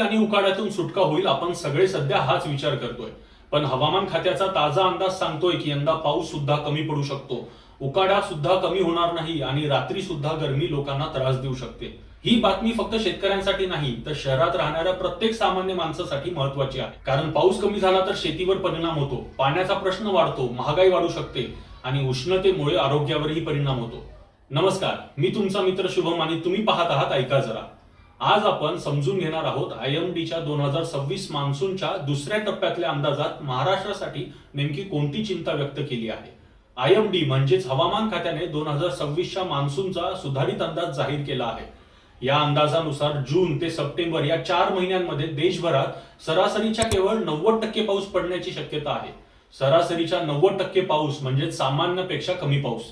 आणि उकाड्यातून सुटका होईल, आपण सगळे सध्या हाच विचार करतोय. पण हवामान खात्याचा ताजा अंदाज सांगतोय की यंदा पाऊस सुद्धा कमी पडू शकतो, उकाडा सुद्धा कमी होणार नाही आणि रात्री सुद्धा गरमी लोकांना त्रास देऊ शकते. ही बातमी फक्त शेतकऱ्यांसाठी नाही तर शहरात राहणाऱ्या प्रत्येक सामान्य माणसासाठी महत्वाची आहे. कारण पाऊस कमी झाला तर शेतीवर परिणाम होतो, पाण्याचा प्रश्न वाढतो, महागाई वाढू शकते आणि उष्णतेमुळे आरोग्यावरही परिणाम होतो. नमस्कार, मी तुमचा मित्र शुभम आणि तुम्ही पाहत आहात ऐका जरा. आज आपण समजून घेणार आहोत IMDच्या 2026 मान्सूनच्या दुसऱ्या टप्प्यातल्या अंदाजात महाराष्ट्रासाठी नेमकी कोणती चिंता व्यक्त केली आहे. IMD म्हणजेच हवामान खात्याने 2026च्या मान्सूनचा सुधारित अंदाज जाहीर केला आहे. या अंदाजानुसार जून ते सप्टेंबर या 4 महिन्यांमध्ये देशभरात सरासरीच्या केवळ 90% पाऊस पडण्याची शक्यता आहे. सरासरीच्या 90% पाऊस म्हणजे सामान्यपेक्षा कमी पाऊस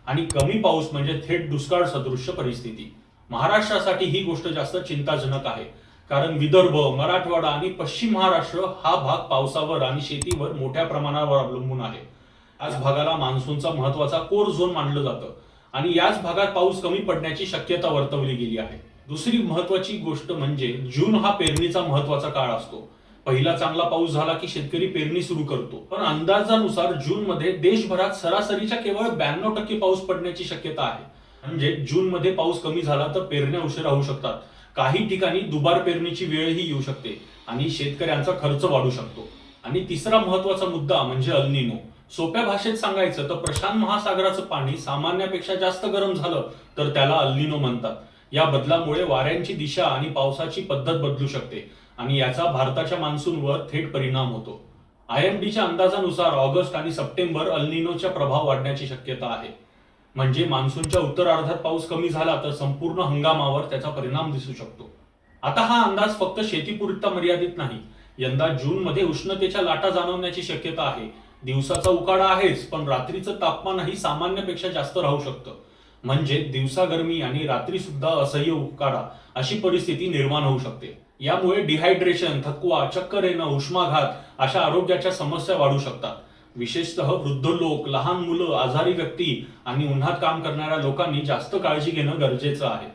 आणि कमी पाऊस म्हणजे थेट दुष्काळ सदृश्य परिस्थिती. महाराष्ट्रासाठी ही गोष्ट जास्त चिंताजनक आहे, कारण विदर्भ, मराठवाडा आणि पश्चिम महाराष्ट्र हा भाग पावसावर आणि शेतीवर मोठ्या प्रमाणावर अवलंबून आहे. याच भागाला मान्सूनचा महत्वाचा कोर झोन मानलं जातं आणि याच भागात पाऊस कमी पडण्याची शक्यता वर्तवली गेली आहे. दुसरी महत्वाची गोष्ट म्हणजे जून हा पेरणीचा महत्वाचा काळ असतो. पहिला चांगला पाऊस झाला की शेतकरी पेरणी सुरू करतो, पण अंदाजानुसार जून मध्ये देशभरात सरासरीच्या केवळ 92% पाऊस पडण्याची शक्यता आहे. म्हणजे जून मध्ये पाऊस कमी झाला तर पेरण्या उशिरा होऊ शकतात, काही ठिकाणी दुबार पेरणीची वेळही येऊ शकते आणि शेतकऱ्यांचा खर्च वाढू शकतो. आणि तिसरा महत्वाचा मुद्दा म्हणजे अल निनो. सोप्या भाषेत सांगायचं तर प्रशांत महासागराचं पाणी सामान्यापेक्षा जास्त गरम झालं तर त्याला अल निनो म्हणतात. या बदलामुळे वाऱ्यांची दिशा आणि पावसाची पद्धत बदलू शकते आणि याचा भारताच्या मान्सूनवर थेट परिणाम होतो. IMDच्या अंदाजानुसार ऑगस्ट आणि सप्टेंबर अल निनोचा प्रभाव वाढण्याची शक्यता आहे. म्हणजे मान्सूनच्या उत्तरार्धात पाऊस कमी झाला तर संपूर्ण हंगामावर त्याचा परिणाम दिसू शकतो. आता हा अंदाज फक्त शेतीपुरता मर्यादित नाही. यंदा जून मध्ये उष्णतेच्या लाटा जाणवण्याची शक्यता आहे. दिवसाचा उकाडा आहेच, पण रात्रीचं तापमानही सामान्यपेक्षा जास्त राहू शकतं. म्हणजे दिवसा गरमी आणि रात्री सुद्धा असह्य उकाडा अशी परिस्थिती निर्माण होऊ शकते. यामुळे डिहायड्रेशन, थकवा, चक्कर येणं, उष्माघात अशा आरोग्याच्या समस्या वाढू शकतात. विशेषतः वृद्ध लोक, लहान मुलं, आजारी व्यक्ती आणि उन्हात काम करणाऱ्या लोकांनी जास्त काळजी घेणं गरजेचं आहे.